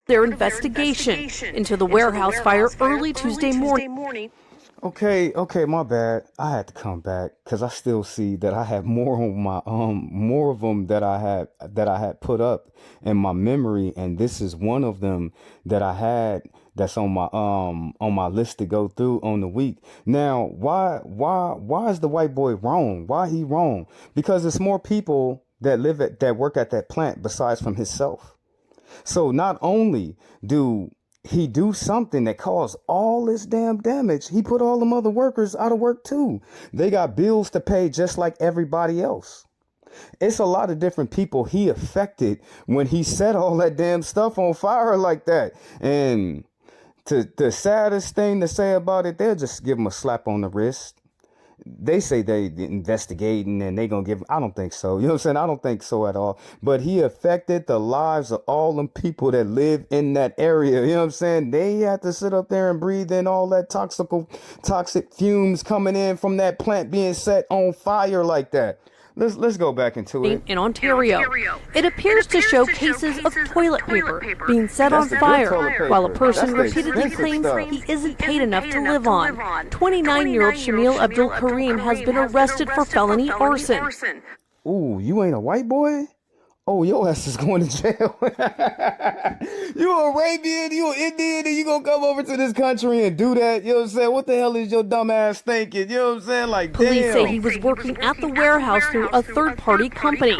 their investigation into the warehouse fire early Tuesday morning. Okay, my bad. I had to come back because I still see that I have more on my more of them that I had put up in my memory, and this is one of them that I had that's on my list to go through on the week. Now, why is the white boy wrong? Why he wrong? Because it's more people that work at that plant besides from himself. So not only do he do something that caused all this damn damage, he put all them other workers out of work too. They got bills to pay just like everybody else. It's a lot of different people he affected when he set all that damn stuff on fire like that. And the saddest thing to say about it, they'll just give him a slap on the wrist. They say they investigating and they gonna give. I don't think so. You know what I'm saying? I don't think so at all. But he affected the lives of all them people that live in that area. You know what I'm saying? They had to sit up there and breathe in all that toxic fumes coming in from that plant being set on fire like that. Let's go back into it. In Ontario, it appears to show cases of toilet paper being set on fire while a person repeatedly claims he isn't paid enough to live on. 29-year-old Shamil Abdul Karim has been arrested for felony arson. Ooh, you ain't a white boy? Oh, your ass is going to jail. You Arabian, you Indian, and you gonna come over to this country and do that? You know what I'm saying? What the hell is your dumb ass thinking? You know what I'm saying? Like, Police damn. say he was working at the warehouse through a third-party company.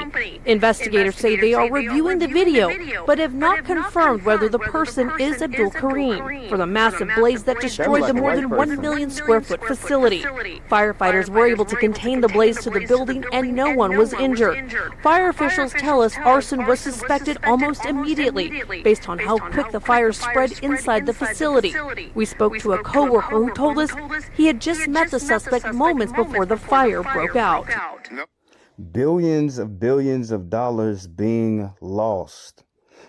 Investigators say they are reviewing the video, but have not confirmed whether the person is Abdul Karim for the massive blaze that destroyed the more than 1 million square foot facility. Firefighters were able to contain the blaze to the building and no one was injured. Fire officials tell us arson was suspected almost immediately based on how quick the fire spread inside the facility. We spoke to a co-worker who told us he had just met the suspect moments before the fire broke out. Billions of dollars being lost.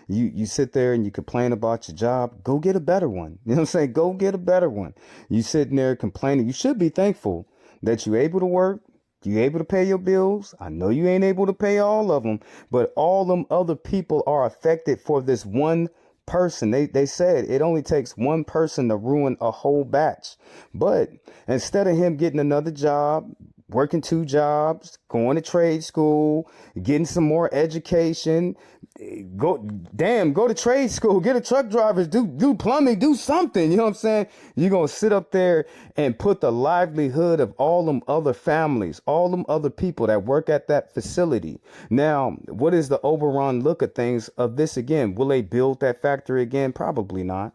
You sit there and you complain about your job. Go get a better one. You know what I'm saying? Go get a better one. You sitting there complaining. You should be thankful that you're able to work. You able to pay your bills? I know you ain't able to pay all of them, but all them other people are affected for this one person. They said it only takes one person to ruin a whole batch. But instead of him getting another job, working 2 jobs, going to trade school, getting some more education, go to trade school, get a truck driver, do plumbing, do something. You know what I'm saying? You're going to sit up there and put the livelihood of all them other families, all them other people that work at that facility. Now, what is the overall look at things of this again? Will they build that factory again? Probably not.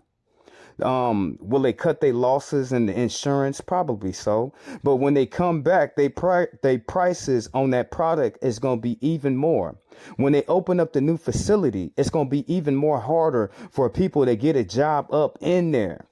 Will they cut their losses in the insurance? Probably so. But when they come back, they prices on that product is going to be even more. When they open up the new facility, it's going to be even more harder for people to get a job up in there.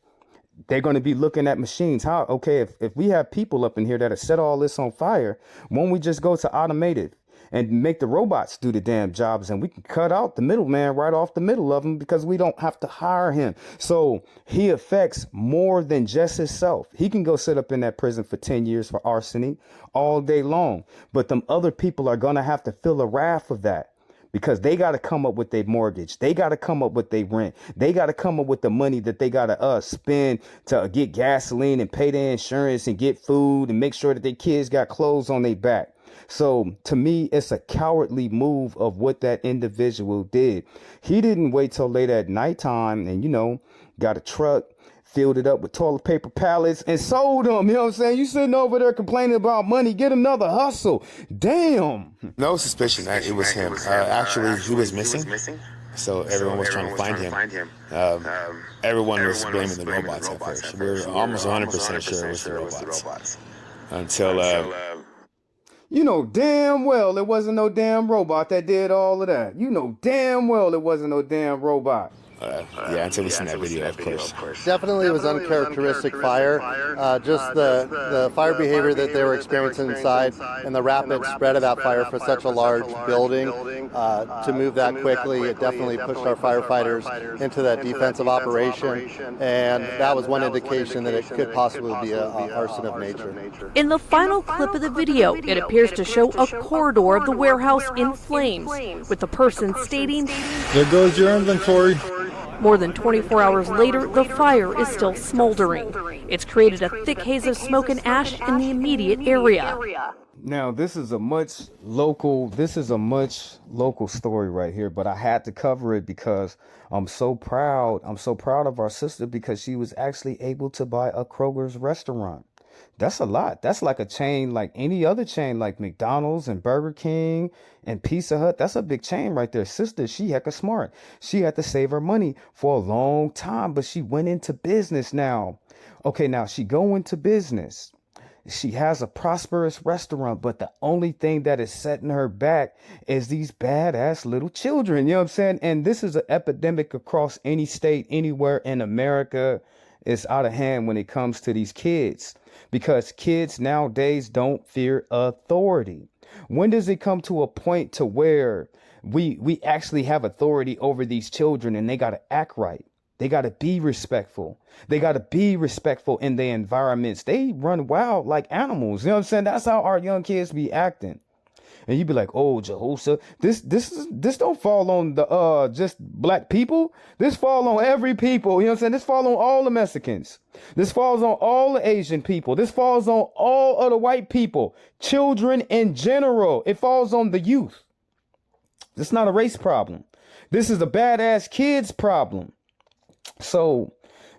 They're going to be looking at machines. If we have people up in here that have set all this on fire, won't we just go to automated and make the robots do the damn jobs, and we can cut out the middleman right off the middle of them because we don't have to hire him. So he affects more than just himself. He can go sit up in that prison for 10 years for arsony all day long. But them other people are going to have to feel the wrath of that because they got to come up with their mortgage. They got to come up with their rent. They got to come up with the money that they got to spend to get gasoline and pay their insurance and get food and make sure that their kids got clothes on their back. So to me, it's a cowardly move of what that individual did. He didn't wait till late at nighttime and, got a truck, filled it up with toilet paper pallets and sold them. You know what I'm saying? You sitting over there complaining about money, get another hustle. Damn. No suspicion that it was him. Actually, he was missing. So everyone was trying to find him. Everyone was blaming the robots at first. We were almost 100% sure it was the robots. Until... You know damn well it wasn't no damn robot that did all of that. You know damn well it wasn't no damn robot. Until we seen that video, of course. Definitely it was uncharacteristic fire. Just the fire behavior that they were experiencing inside and the rapid spread of that fire for such a large building. To move that quickly, it definitely pushed our firefighters into that defensive operation. And that was one indication that it could possibly be an arson of nature. In the final clip of the video, it appears to show a corridor of the warehouse in flames, with the person stating, "There goes your inventory." More than 24 hours later, the fire is still smoldering. It's created a thick haze of smoke and ash in the immediate area. Now, this is a much local story right here, but I had to cover it because I'm so proud. I'm so proud of our sister because she was actually able to buy a Kroger's restaurant. That's a lot. That's like a chain, like any other chain, like McDonald's and Burger King and Pizza Hut. That's a big chain right there. Sister, she hecka smart. She had to save her money for a long time, but she went into business now. Okay, now she go into business. She has a prosperous restaurant, but the only thing that is setting her back is these badass little children. You know what I'm saying? And this is an epidemic across any state, anywhere in America. It's out of hand when it comes to these kids, because kids nowadays don't fear authority. When does it come to a point to where we actually have authority over these children and they got to act right? They got to be respectful. They got to be respectful in their environments. They run wild like animals. You know what I'm saying? That's how our young kids be acting. And you be like, oh, Jehoshaphat, this don't fall on the just black people. This fall on every people. You know what I'm saying? This fall on all the Mexicans. This falls on all the Asian people. This falls on all of the white people, children in general. It falls on the youth. It's not a race problem. This is a badass kids problem. So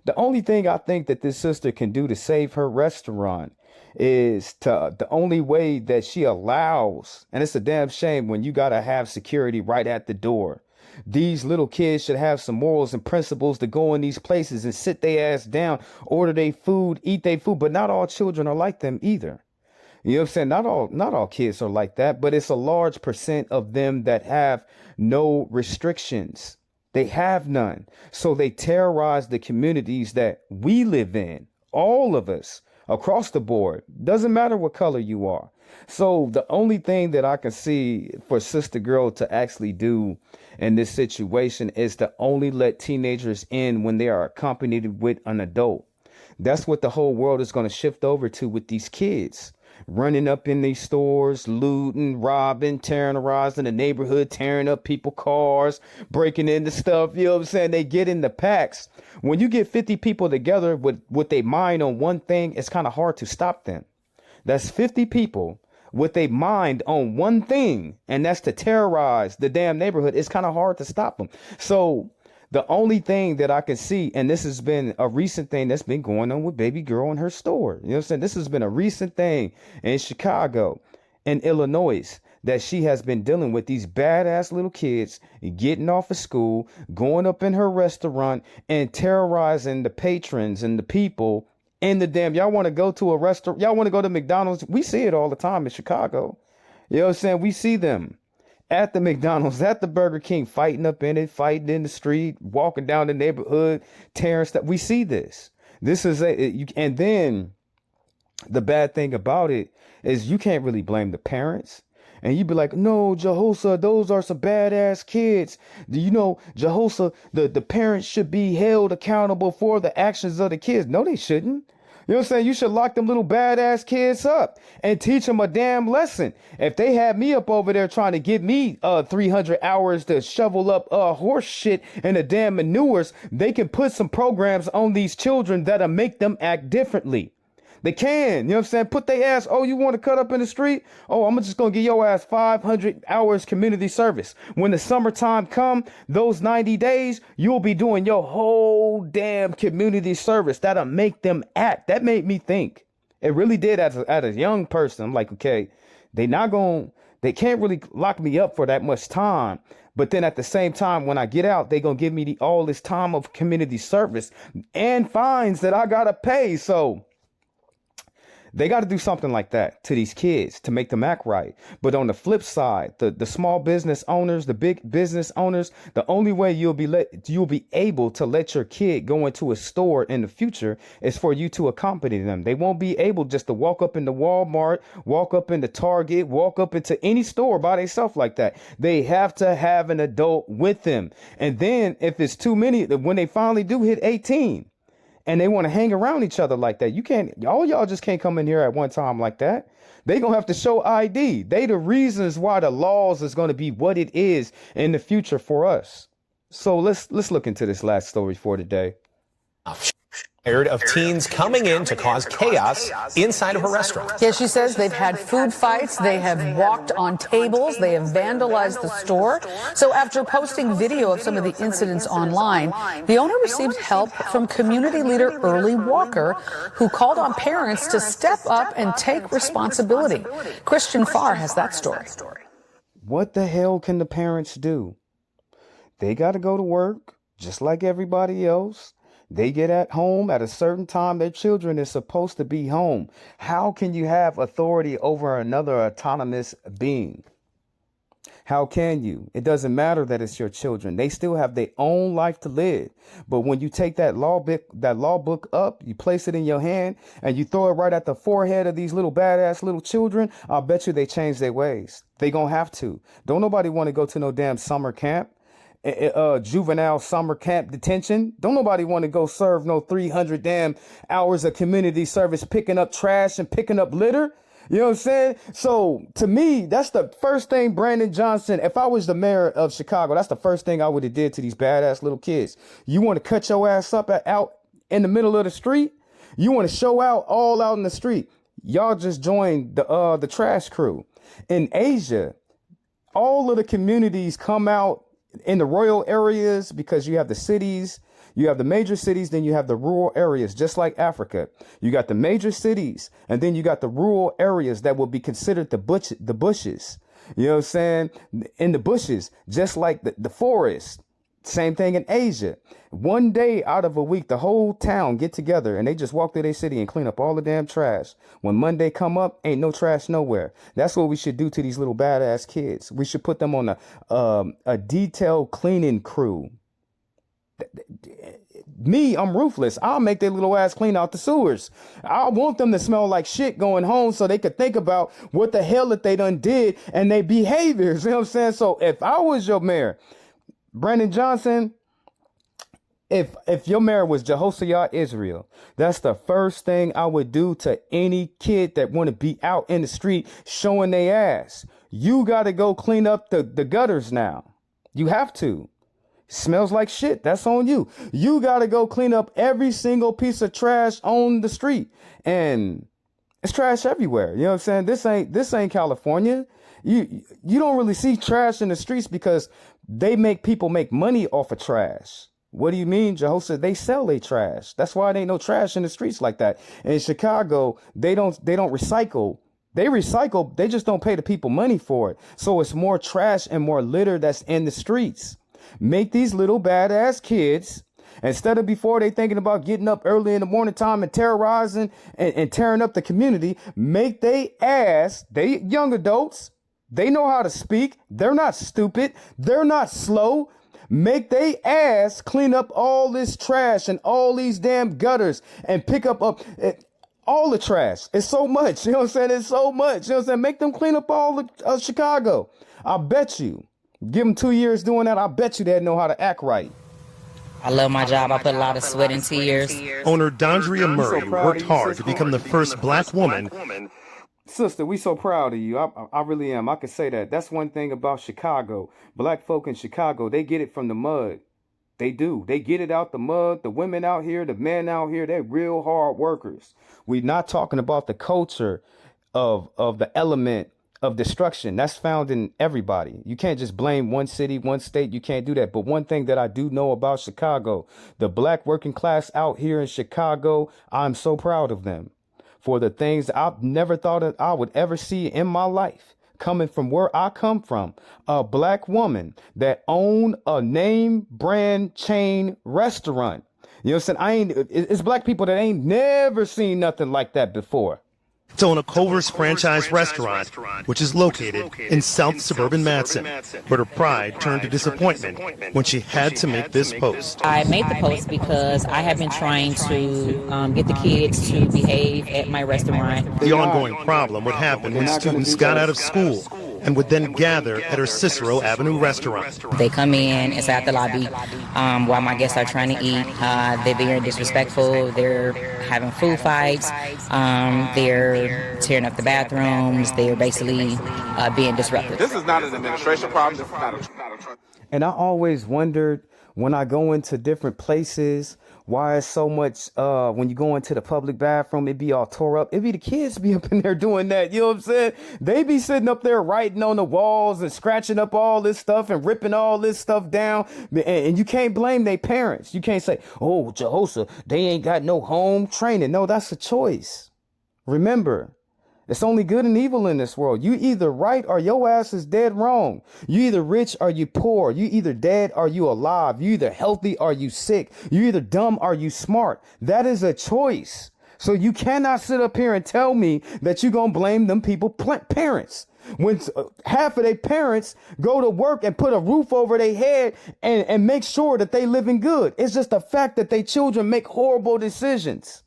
the only thing I think that this sister can do to save her restaurant is the only way that she allows. And it's a damn shame when you got to have security right at the door. These little kids should have some morals and principles to go in these places and sit their ass down, order their food, eat their food. But not all children are like them either. You know what I'm saying? Not all kids are like that, but it's a large percent of them that have no restrictions. They have none. So they terrorize the communities that we live in, all of us across the board. Doesn't matter what color you are. So the only thing that I can see for Sister Girl to actually do in this situation is to only let teenagers in when they are accompanied with an adult. That's what the whole world is going to shift over to with these kids. Running up in these stores, looting, robbing, terrorizing the neighborhood, tearing up people's cars, breaking into stuff. You know what I'm saying? They get in the packs. When you get 50 people together with their mind on one thing, it's kind of hard to stop them. That's 50 people with a mind on one thing, and that's to terrorize the damn neighborhood. It's kind of hard to stop them. So the only thing that I can see, and this has been a recent thing that's been going on with baby girl in her store. You know what I'm saying? This has been a recent thing in Chicago and Illinois that she has been dealing with these badass little kids getting off of school, going up in her restaurant and terrorizing the patrons and the people in the damn. Y'all want to go to a restaurant? Y'all want to go to McDonald's? We see it all the time in Chicago. You know what I'm saying? We see them at the McDonald's, at the Burger King, fighting up in it, fighting in the street, walking down the neighborhood, tearing stuff. We see this. This is and then the bad thing about it is you can't really blame the parents. And you be like, no, Jehoshaphat, those are some badass kids. Do you know, Jehoshaphat, the parents should be held accountable for the actions of the kids. No, they shouldn't. You know what I'm saying? You should lock them little badass kids up and teach them a damn lesson. If they had me up over there trying to give me 300 hours to shovel up horse shit and the damn manures, they can put some programs on these children that'll make them act differently. They can, you know what I'm saying? Put their ass, oh, you want to cut up in the street? Oh, I'm just going to give your ass 500 hours community service. When the summertime come, those 90 days, you'll be doing your whole damn community service. That'll make them act. That made me think. It really did as a young person. I'm like, okay, they can't really lock me up for that much time. But then at the same time, when I get out, they're going to give me all this time of community service and fines that I got to pay. So they got to do something like that to these kids to make them act right. But on the flip side, the small business owners, the big business owners, the only way you'll be able to let your kid go into a store in the future is for you to accompany them. They won't be able just to walk up into Walmart, walk up into Target, walk up into any store by themselves like that. They have to have an adult with them. And then if it's too many, when they finally do hit 18, and they want to hang around each other like that, you can't, y'all just can't come in here at one time like that. They gonna have to show ID. They the reasons why the laws is going to be what it is in the future for us. So let's look into this last story for today. Of teens coming in to cause chaos inside of a restaurant. Yeah, she says they've had food fights, they have walked on tables, they have vandalized the store. So after posting video of some of the incidents online, the owner received help from community leader Early Walker, who called on parents to step up and take responsibility. Christian Farr has that story. What the hell can the parents do? They got to go to work just like everybody else. They get at home at a certain time. Their children is supposed to be home. How can you have authority over another autonomous being? How can you? It doesn't matter that it's your children. They still have their own life to live. But when you take that law book up, you place it in your hand and you throw it right at the forehead of these little badass little children, I'll bet you they change their ways. They gonna have to. Don't nobody want to go to no damn summer camp. Juvenile summer camp detention. Don't nobody want to go serve no 300 damn hours of community service picking up trash and picking up litter. You know what I'm saying? So to me, that's the first thing Brandon Johnson, if I was the mayor of Chicago, that's the first thing I would have did to these badass little kids. You want to cut your ass up out in the middle of the street? You want to show out all out in the street? Y'all just joined the trash crew. In Asia, all of the communities come out in the rural areas because you have the cities, you have the major cities, then you have the rural areas, just like Africa. You got the major cities, and then you got the rural areas that will be considered the bushes. You know what I'm saying? In the bushes, just like the forest. Same thing in Asia. One day out of a week, the whole town get together and they just walk through their city and clean up all the damn trash. When Monday come up, ain't no trash nowhere. That's what we should do to these little badass kids. We should put them on a detailed cleaning crew. Me, I'm ruthless. I'll make their little ass clean out the sewers. I want them to smell like shit going home so they could think about what the hell that they done did and their behaviors. You know what I'm saying? So if I was your mayor, Brandon Johnson, if your mayor was Jehoshaphat Israel, that's the first thing I would do to any kid that want to be out in the street showing their ass. You got to go clean up the gutters now. You have to. Smells like shit. That's on you. You got to go clean up every single piece of trash on the street. And it's trash everywhere. You know what I'm saying? This ain't California. You don't really see trash in the streets because they make people make money off of trash. What do you mean, Jehoshaphat? They sell their trash. That's why there ain't no trash in the streets like that. In Chicago, they don't recycle. They recycle. They just don't pay the people money for it. So it's more trash and more litter that's in the streets. Make these little badass kids, instead of before they thinking about getting up early in the morning time and terrorizing and tearing up the community, make they young adults. They know how to speak. They're not stupid. They're not slow. Make they ass clean up all this trash and all these damn gutters and pick up all the trash. It's so much. You know what I'm saying? It's so much. You know what I'm saying? Make them clean up all of Chicago. I bet you. Give them 2 years doing that. I bet you they know how to act right. I love my job. I put a lot of sweat and tears. Owner Dondria Murray worked hard to become the first black woman. Sister, we so proud of you. I really am. I can say that. That's one thing about Chicago. Black folk in Chicago, they get it from the mud. They do. They get it out the mud. The women out here, the men out here, they're real hard workers. We're not talking about the culture of the element of destruction. That's found in everybody. You can't just blame one city, one state. You can't do that. But one thing that I do know about Chicago, the black working class out here in Chicago, I'm so proud of them for the things I've never thought that I would ever see in my life. Coming from where I come from, a black woman that owned a name brand chain restaurant. You know what I'm saying? It's black people that ain't never seen nothing like that before. To own a Culver's franchise restaurant, which is located in South Suburban Madison. But her pride turned to disappointment when she had to make this post. I made the post because I have been trying to get the kids to behave at my restaurant. The ongoing problem would happen when students got out of school and would then gather at her Cicero Avenue restaurant. They come in inside the lobby while my guests are trying to eat. They're being disrespectful. They're having food fights. They're tearing up the bathrooms. They're basically being disruptive. This is not an administration problem. This is not a... And I always wondered when I go into different places, why is so much, when you go into the public bathroom, it be all tore up. It be the kids be up in there doing that. You know what I'm saying? They be sitting up there writing on the walls and scratching up all this stuff and ripping all this stuff down. And you can't blame their parents. You can't say, oh, Jehoshaphat, they ain't got no home training. No, that's a choice. Remember, it's only good and evil in this world. You either right or your ass is dead wrong. You either rich or you poor. You either dead or you alive. You either healthy or you sick. You either dumb or you smart. That is a choice. So you cannot sit up here and tell me that you're going to blame them people, parents. When half of their parents go to work and put a roof over their head and make sure that they living good. It's just the fact that their children make horrible decisions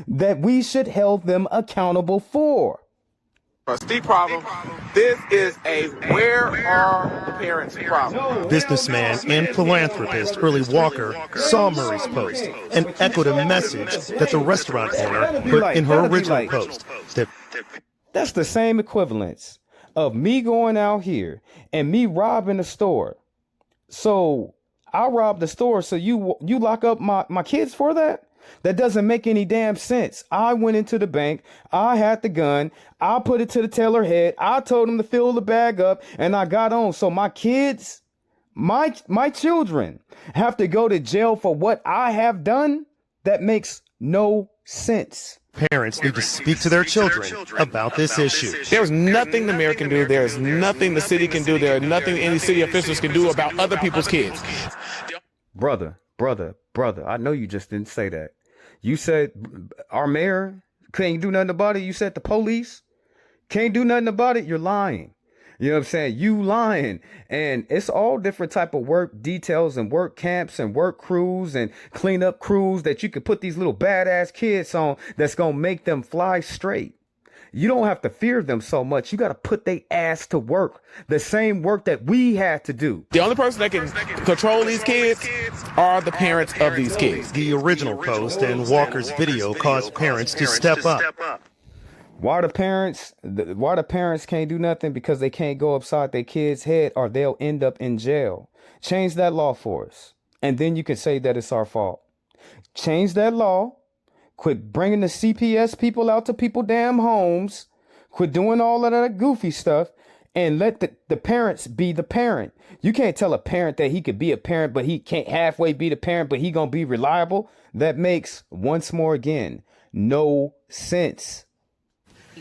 that we should hold them accountable for. A steep problem. This is a where are the parents problem. Businessman and philanthropist Early Walker saw Murray's post and echoed a message that the restaurant owner put in her original post. That's the same equivalence of me going out here and me robbing the store. So I robbed the store, so you lock up my kids for that? That doesn't make any damn sense. I went into the bank. I had the gun. I put it to the teller head. I told him to fill the bag up and I got on. So my kids, my children have to go to jail for what I have done? That makes no sense. Parents need to speak to their children about this issue. There's nothing the mayor can do. There's nothing the city can do. There is nothing any city officials can do about other people's kids. Brother, I know you just didn't say that. You said our mayor can't do nothing about it. You said the police can't do nothing about it. You're lying. You know what I'm saying? You lying. And it's all different type of work details and work camps and work crews and cleanup crews that you could put these little badass kids on that's going to make them fly straight. You don't have to fear them so much. You got to put their ass to work. The same work that we had to do. The only person that can control these kids are the parents of these kids. The original post and Walker's video caused parents to step up. Why the parents can't do nothing? Because they can't go upside their kids' head or they'll end up in jail. Change that law for us. And then you can say that it's our fault. Change that law. Quit bringing the CPS people out to people damn homes. Quit doing all of that goofy stuff and let the parents be the parent. You can't tell a parent that he could be a parent, but he can't halfway be the parent, but he gonna be reliable. That makes, once more again, no sense.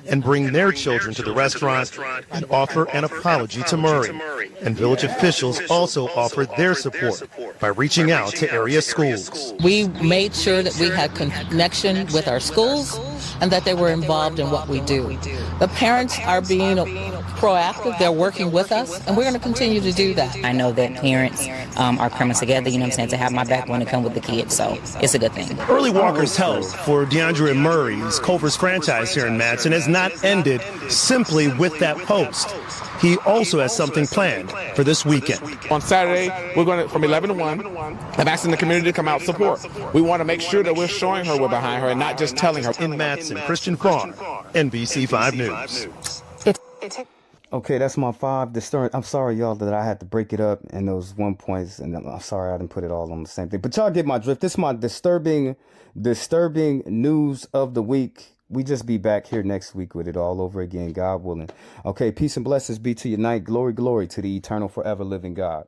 And bring their children to the restaurant and offer an apology to Murray. And village officials also offered their support by reaching out to area schools. We made sure that we had connection with our schools and that they were involved in what we do. The parents are being proactive. They're working with us, and we're going to continue to do that. I know that parents are coming together, you know what I'm saying, to have my back when it comes with the kids, so it's a good thing. Early Walker's help for DeAndre Murray's Culver's franchise here in Matteson has not ended simply with that post. He also has something planned for this weekend. On Saturday, we're going to, from 11 to 1, I'm asking the community to come out and support. We want to make sure that we're showing her we're behind her and not just telling her. In Matteson, Christian Farr, NBC5 News. Okay, that's my 5 disturbing. I'm sorry, y'all, that I had to break it up in those 1 points, and I'm sorry I didn't put it all on the same thing. But y'all get my drift. This is my disturbing news of the week. We just be back here next week with it all over again, God willing. Okay, peace and blessings be to your night. Glory, glory to the eternal, forever living God.